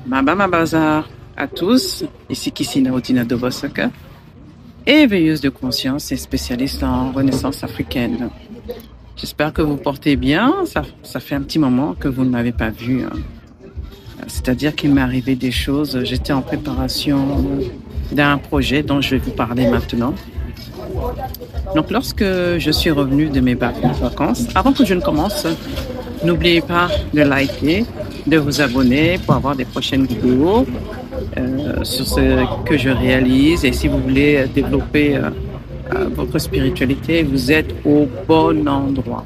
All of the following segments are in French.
Mabama Bazar à tous, ici Kissina Odina de Bosaka, éveilleuse de conscience et spécialiste en renaissance africaine. J'espère que vous portez bien, ça fait un petit moment que vous ne m'avez pas vu. C'est-à-dire qu'il m'est arrivé des choses, j'étais en préparation d'un projet dont je vais vous parler maintenant. Donc lorsque je suis revenue de mes vacances, avant que je ne commence, n'oubliez pas de liker, de vous abonner pour avoir des prochaines vidéos sur ce que je réalise. Et si vous voulez développer votre spiritualité, vous êtes au bon endroit.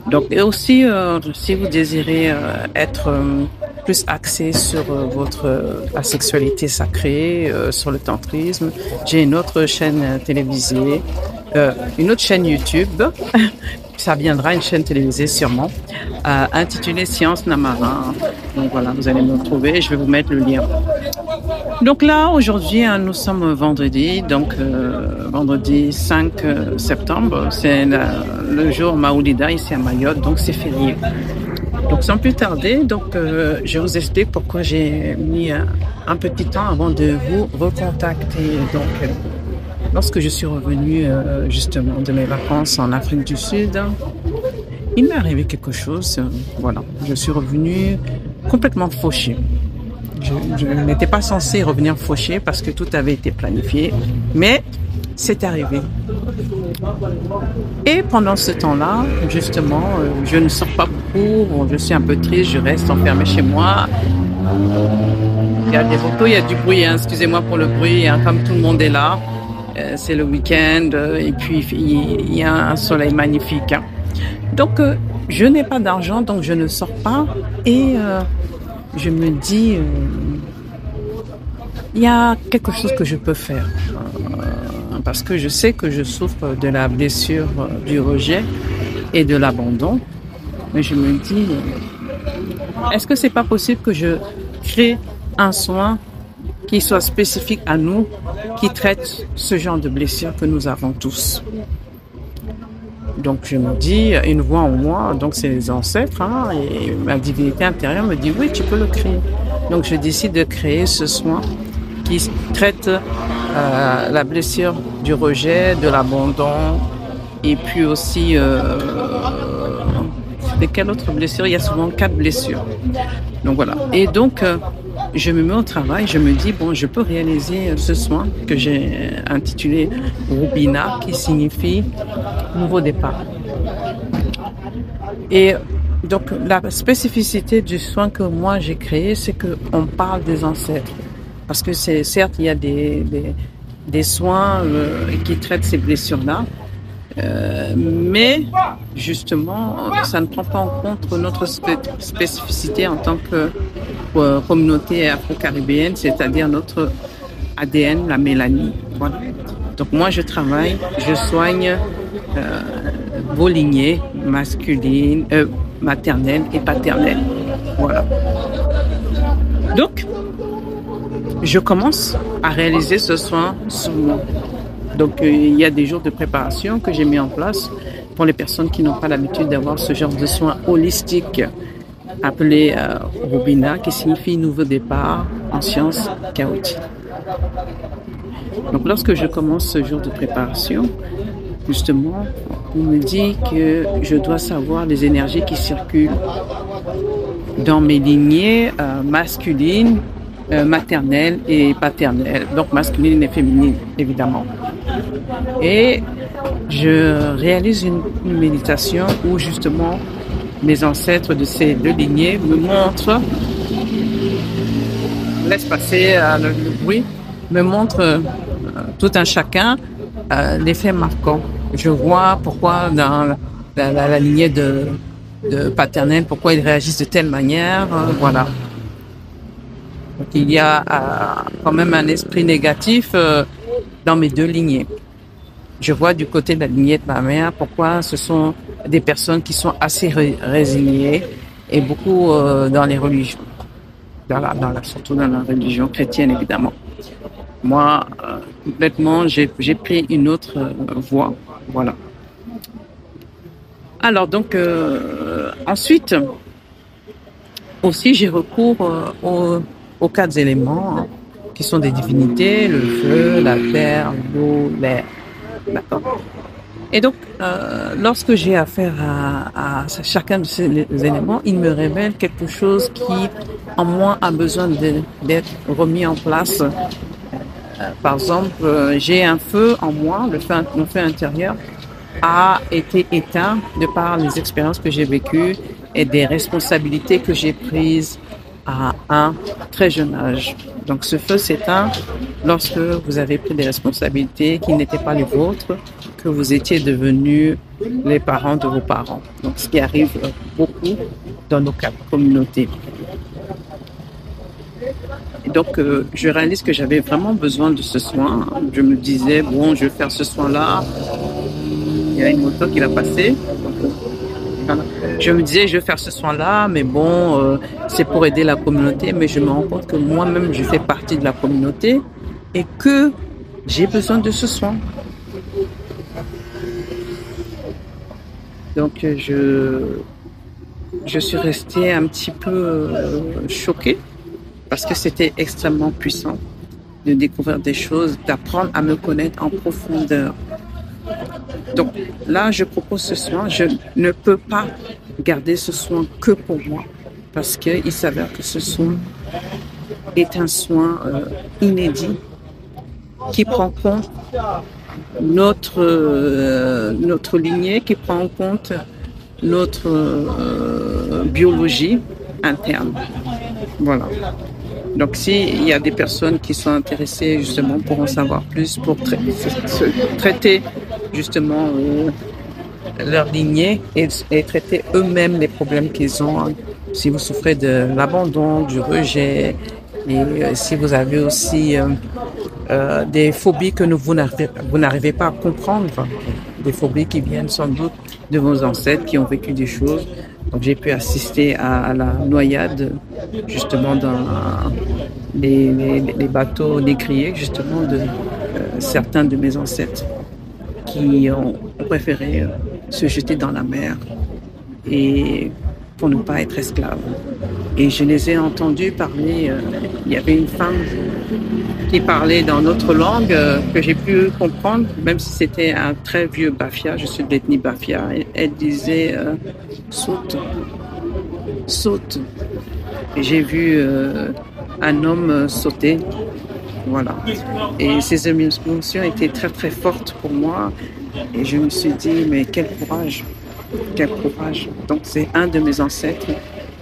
Donc, et aussi, si vous désirez être plus axé sur la sexualité sacrée, sur le tantrisme, j'ai une autre chaîne télévisée, une autre chaîne YouTube. Ça viendra, une chaîne télévisée sûrement, intitulée Science Namarin. Donc voilà, vous allez me retrouver, je vais vous mettre le lien. Donc là, aujourd'hui, nous sommes vendredi, donc vendredi 5 septembre, c'est le jour Maoulida ici à Mayotte, donc c'est férié. Donc sans plus tarder, donc je vous explique pourquoi j'ai mis un petit temps avant de vous recontacter. Donc lorsque je suis revenue justement de mes vacances en Afrique du Sud, il m'est arrivé quelque chose. Voilà, je suis revenue complètement fauchée. Je n'étais pas censée revenir fauchée parce que tout avait été planifié, mais c'est arrivé. Et pendant ce temps-là, justement, je ne sors pas beaucoup, je suis un peu triste, je reste enfermée chez moi. Il y a des photos, il y a du bruit, hein, excusez-moi pour le bruit, hein, comme tout le monde est là. C'est le week-end et puis il y a un soleil magnifique. Hein. Donc, je n'ai pas d'argent, donc je ne sors pas et je me dis, il y a quelque chose que je peux faire. Parce que je sais que je souffre de la blessure du rejet et de l'abandon. Mais je me dis, est-ce que c'est pas possible que je crée un soin qui soit spécifique à nous, qui traite ce genre de blessure que nous avons tous? Donc je me dis, une voix en moi, donc c'est les ancêtres, hein, et ma divinité intérieure me dit, oui, tu peux le créer. Donc je décide de créer ce soin qui traite la blessure du rejet, de l'abandon, et puis aussi, de quelle autre blessure? Il y a souvent 4 blessures. Donc voilà. Et donc, je me mets au travail, je me dis, bon, je peux réaliser ce soin que j'ai intitulé Rubina, qui signifie nouveau départ. Et donc, la spécificité du soin que moi j'ai créé, c'est qu'on parle des ancêtres. Parce que c'est certes, il y a des soins qui traitent ces blessures-là, mais justement, ça ne prend pas en compte notre spécificité en tant que communauté afro-caribéenne, c'est-à-dire notre ADN, la mélanine. Voilà. Donc moi, je travaille, je soigne vos lignées masculines, maternelles et paternelles. Voilà. Donc, je commence à réaliser ce soin sur moi. Donc, il y a des jours de préparation que j'ai mis en place pour les personnes qui n'ont pas l'habitude d'avoir ce genre de soins holistiques appelé Rubina, qui signifie nouveau départ en sciences chaotique. Donc, lorsque je commence ce jour de préparation, justement, on me dit que je dois savoir les énergies qui circulent dans mes lignées masculines, maternelle et paternelle, donc masculine et féminine, évidemment. Et je réalise une méditation où justement les ancêtres de ces 2 lignées me montrent, laisse passer le bruit, me montrent tout un chacun les faits marquants. Je vois pourquoi dans la lignée de paternelle, pourquoi ils réagissent de telle manière, voilà. Donc, il y a quand même un esprit négatif dans mes 2 lignées. Je vois du côté de la lignée de ma mère pourquoi ce sont des personnes qui sont assez résignées et beaucoup dans les religions, surtout dans la religion chrétienne évidemment. Moi, complètement, j'ai pris une autre voie. Voilà. Alors donc, ensuite, Aussi, j'ai recours aux quatre éléments qui sont des divinités, le feu, la terre, l'eau, l'air. D'accord. Et donc, lorsque j'ai affaire à chacun de ces éléments, il me révèle quelque chose qui, en moi, a besoin d'être remis en place. Par exemple, j'ai un feu en moi, mon feu intérieur a été éteint de par les expériences que j'ai vécues et des responsabilités que j'ai prises à un très jeune âge. Donc ce feu s'éteint lorsque vous avez pris des responsabilités qui n'étaient pas les vôtres, que vous étiez devenus les parents de vos parents. Donc ce qui arrive beaucoup dans nos communautés. Et donc, je réalise que j'avais vraiment besoin de ce soin. Je me disais, bon, je vais faire ce soin-là. Il y a une moto qui l'a passé. Je me disais, je vais faire ce soin-là, mais bon, c'est pour aider la communauté. Mais je me rends compte que moi-même, je fais partie de la communauté et que j'ai besoin de ce soin. Donc, je suis restée un petit peu choquée parce que c'était extrêmement puissant de découvrir des choses, d'apprendre à me connaître en profondeur. Donc là, je propose ce soin. Je ne peux pas garder ce soin que pour moi parce qu'il s'avère que ce soin est un soin inédit qui prend compte notre lignée, qui prend en compte notre biologie interne. Voilà. Donc, s'il y a des personnes qui sont intéressées justement pour en savoir plus, pour traiter justement leur lignée et traiter eux-mêmes les problèmes qu'ils ont, si vous souffrez de l'abandon, du rejet, et si vous avez aussi des phobies que vous n'arrivez pas à comprendre, des phobies qui viennent sans doute de vos ancêtres qui ont vécu des choses. Donc j'ai pu assister à la noyade justement dans les bateaux négriers justement de certains de mes ancêtres qui ont préféré se jeter dans la mer et pour ne pas être esclaves. Et je les ai entendus parler, il y avait une femme qui parlait dans notre langue que j'ai pu comprendre, même si c'était un très vieux Bafia, je suis de l'ethnie Bafia, elle disait saute, saute. Et j'ai vu un homme sauter, voilà. Et ces émotions étaient très très fortes pour moi et je me suis dit mais quel courage, quel courage. Donc c'est un de mes ancêtres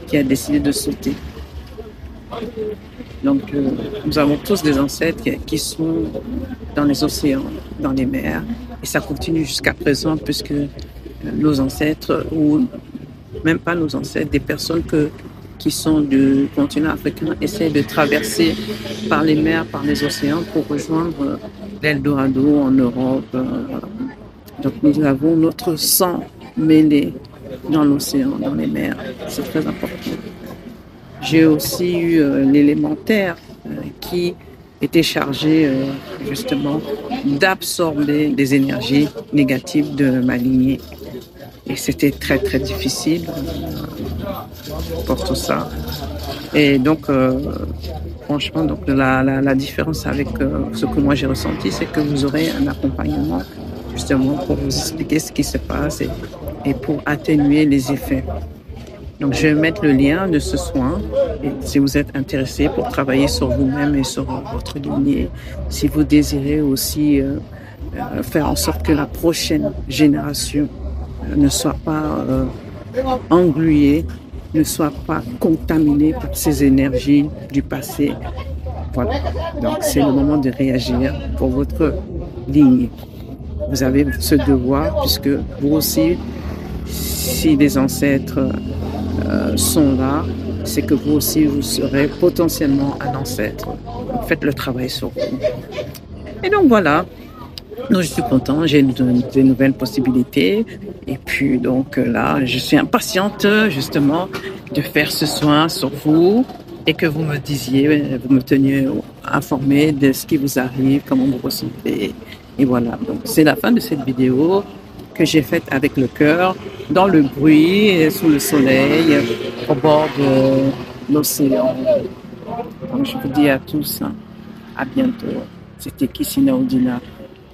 qui a décidé de sauter. Donc, nous avons tous des ancêtres qui sont dans les océans, dans les mers. Et ça continue jusqu'à présent puisque nos ancêtres, ou même pas nos ancêtres, des personnes qui sont du continent africain essaient de traverser par les mers, par les océans pour rejoindre l'Eldorado en Europe. Voilà. Donc, nous avons notre sang mêlé dans l'océan, dans les mers. C'est très important. J'ai aussi eu l'élémentaire qui était chargé justement d'absorber des énergies négatives de ma lignée. Et c'était très très difficile pour tout ça. Et donc franchement, donc la différence avec ce que moi j'ai ressenti, c'est que vous aurez un accompagnement justement pour vous expliquer ce qui se passe et pour atténuer les effets. Donc, je vais mettre le lien de ce soin. Et si vous êtes intéressé pour travailler sur vous-même et sur votre lignée, si vous désirez aussi faire en sorte que la prochaine génération ne soit pas engluée, ne soit pas contaminée par ces énergies du passé. Voilà. Donc, c'est le moment de réagir pour votre lignée. Vous avez ce devoir puisque vous aussi, si les ancêtres sont là, c'est que vous aussi, vous serez potentiellement un ancêtre. Faites le travail sur vous. Et donc voilà, donc, je suis content, j'ai des nouvelles possibilités. Et puis donc là, je suis impatiente justement de faire ce soin sur vous et que vous me disiez, vous me teniez informé de ce qui vous arrive, comment vous ressentez. Et voilà, donc c'est la fin de cette vidéo que j'ai faite avec le cœur, dans le bruit, sous le soleil, au bord l'océan. Donc, je vous dis à tous, hein, à bientôt. C'était Kissina Oudina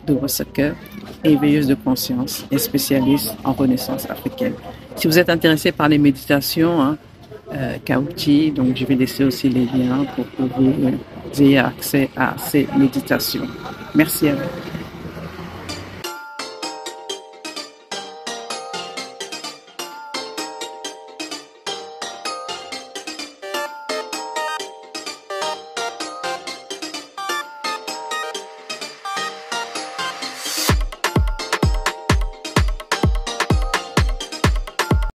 de Bosaka, éveilleuse de conscience et spécialiste en renaissance africaine. Si vous êtes intéressé par les méditations, hein, Kauti, donc je vais laisser aussi les liens pour que vous ayez accès à ces méditations. Merci à vous.